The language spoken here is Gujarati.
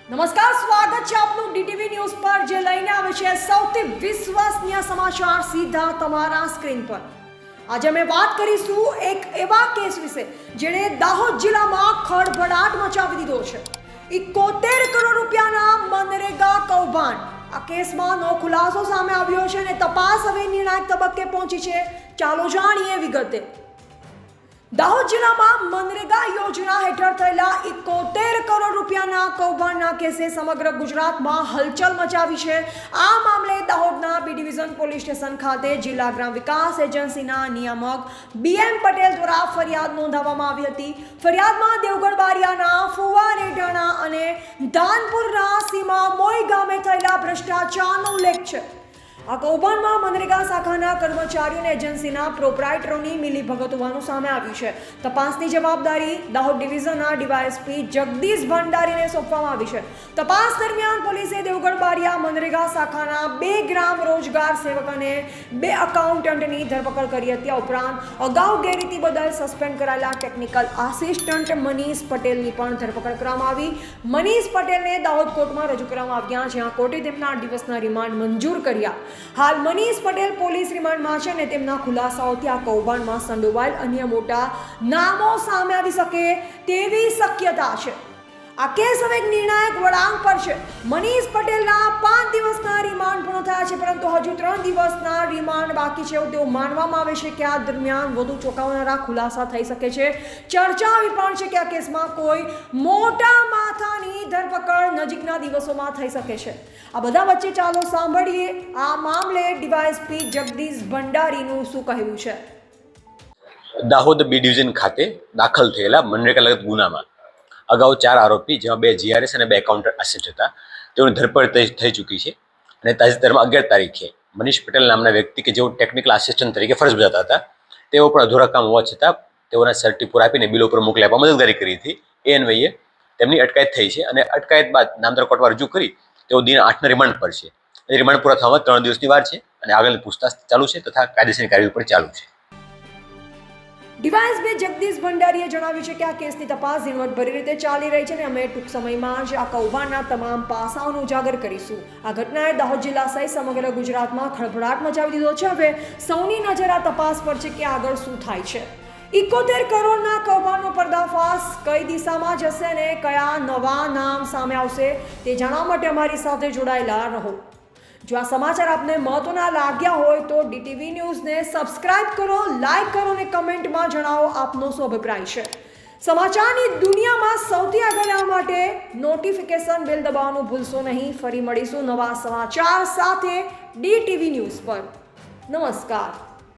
નમસ્કાર, સ્વાગત છે આપનું ડીટીવી ન્યૂઝ પર, જે લઈને આવે છે સૌથી વિશ્વસનીય સમાચાર સીધા તમારા સ્ક્રીન પર। આજે અમે વાત કરીશું એક એવા કેસ વિશે જેણે દાહોદ જિલ્લામાં ખળભળાટ મચાવી દીધો છે। 71 કરોડ રૂપિયાના મનરેગા કૌભાંડ। આ કેસમાં નો ખુલાસો સામે આવ્યો છે અને તપાસ હવે નિર્ણાયક તબક્કે પહોંચી છે। ચાલો જાણીએ વિગતે। દાહોદ જિલ્લામાં મનરેગા યોજના હેઠળ થયેલા 71 કરોડ રૂપિયાના કૌભાંડના કેસે સમગ્ર ગુજરાતમાં હલચલ મચાવી છે। આ મામલે દાહોદના બી ડિવિઝન પોલીસ સ્ટેશન ખાતે જિલ્લા ગ્રામ વિકાસ એજન્સીના નિયામક BM પટેલ દ્વારા ફરિયાદ નોંધાવવામાં આવી હતી। ફરિયાદમાં દેવગઢ બારિયાના ફુવા રેઢાણા અને ધાનપુરના સીમા મોઈ ગામે થયેલા ભ્રષ્ટાચારનો ઉલ્લેખ છે। આ કૌભાંડમાં મનરેગા શાખાના કર્મચારીઓ અને એજન્સીના પ્રોપ્રાઇટરોની મિલીભગત હોવાનું સામે આવ્યું છે। તપાસની જવાબદારી દાહોદ ડિવિઝનના ડીવાયએસપી જગદીશ ભંડારીને સોંપવામાં આવી છે। તપાસ દરમિયાન પોલીસે દેવગઢ બારિયા મનરેગા શાખાના 2 ગ્રામ રોજગાર સેવક અને 2 એકાઉન્ટન્ટની ધરપકડ કરી હતી। આ ઉપરાંત અગાઉ ગેરરીતિ બદલ સસ્પેન્ડ કરાયેલા ટેકનિકલ આસિસ્ટન્ટ મનીષ પટેલની પણ ધરપકડ કરવામાં આવી। મનીષ પટેલને દાહોદ કોર્ટમાં રજૂ કરવામાં આવ્યા, જ્યાં કોર્ટે તેમના 8 દિવસના રિમાન્ડ મંજૂર કર્યા। હાલ મનીષ પટેલ પોલીસ રિમાન્ડમાં છે અને તેમના ખુલાસાઓથી આ કૌભાંડમાં સંડોવાયેલ અન્ય મોટા નામો સામે આવી શકે તેવી શક્યતા છે। આ કેસ હવે એક નિર્ણાયક વળાંક પર છે। મનીષ પટેલના 5 દિવસના રિમાન્ડ પૂર્ણ થયા છે, પરંતુ હજુ 3 દિવસના રિમાન્ડ બાકી છે એવું તેવું માનવામાં આવે છે કે આ દરમિયાન વધુ ચોંકાવનારા ખુલાસા થઈ શકે છે। ચર્ચા આવી પણ છે કે આ કેસમાં કોઈ મોટા માથાની ધરપકડ નજીકના દિવસોમાં થઈ શકે છે। આ બધા વચ્ચે ચાલો સાંભળીએ આ મામલે ડીવાયએસપી જગદીશ ભંડારીનું શું કહેવું છે। દાહોદ બી ડિવિઝન ખાતે દાખલ થયેલા મનરેગા લગત ગુનામાં અગાઉ 4 આરોપી, જેમાં 2 GRS અને 2 એકાઉન્ટન્ટ આસિસ્ટન્ટ હતા, તેઓની ધરપકડ થઈ ચૂકી છે। અને તાજેતરમાં 11 તારીખે મનીષ પટેલ નામના વ્યક્તિ કે જેઓ ટેકનિકલ આસિસ્ટન્ટ તરીકે ફરજ બજાવતા હતા, તેઓ પણ અધૂરા કામ હોવા છતાં તેઓના સર્ટી પૂરા આપીને બિલો પર મોકલી આપવા મદદગારી કરી હતી। એ અન્વયે તેમની અટકાયત થઈ છે અને અટકાયત બાદ નામદાર કોર્ટમાં રજૂ કરી તેઓ દિન 8ના રિમાન્ડ પર છે। રિમાન્ડ પૂરા થવામાં 3 દિવસની વાર છે અને આગળની પૂછતાછ ચાલુ છે તથા કાયદેસરની કાર્યવાહી પણ ચાલુ છે। ડીવાયએસપી જગદીશ ભંડારીએ જણાવ્યું છે કે આ કેસની તપાસ ઝીણવટભરી રીતે ચાલી રહી છે અને અમે ટૂંક સમયમાં જ આ કૌભાંડના તમામ પાસાઓને ઉજાગર કરીશું। આ ઘટનાએ દાહોદ જિલ્લા સહિત સમગ્ર ગુજરાતમાં ખળભળાટ મચાવી દીધો છે। હવે સૌની નજર આ તપાસ પર છે કે આગળ શું થાય છે। 71 કરોડના કૌભાંડનો પર્દાફાશ કઈ દિશામાં જશે અને કયા નવા નામ સામે આવશે તે જાણવા માટે અમારી સાથે જોડાયેલા રહો। જો આ સમાચાર આપને મહત્વના લાગ્યા હોય તો ડીટીવી ન્યૂઝને સબસ્ક્રાઇબ કરો, લાઇક કરો અને કમેન્ટમાં જણાવો આપનો શું અભિપ્રાય છે। સમાચારની દુનિયામાં સૌથી આગળ આવવા માટે નોટિફિકેશન બેલ દબાવવાનું ભૂલશો નહીં। ફરી મળીશું નવા સમાચાર સાથે ડીટીવી ન્યૂઝ પર। નમસ્કાર।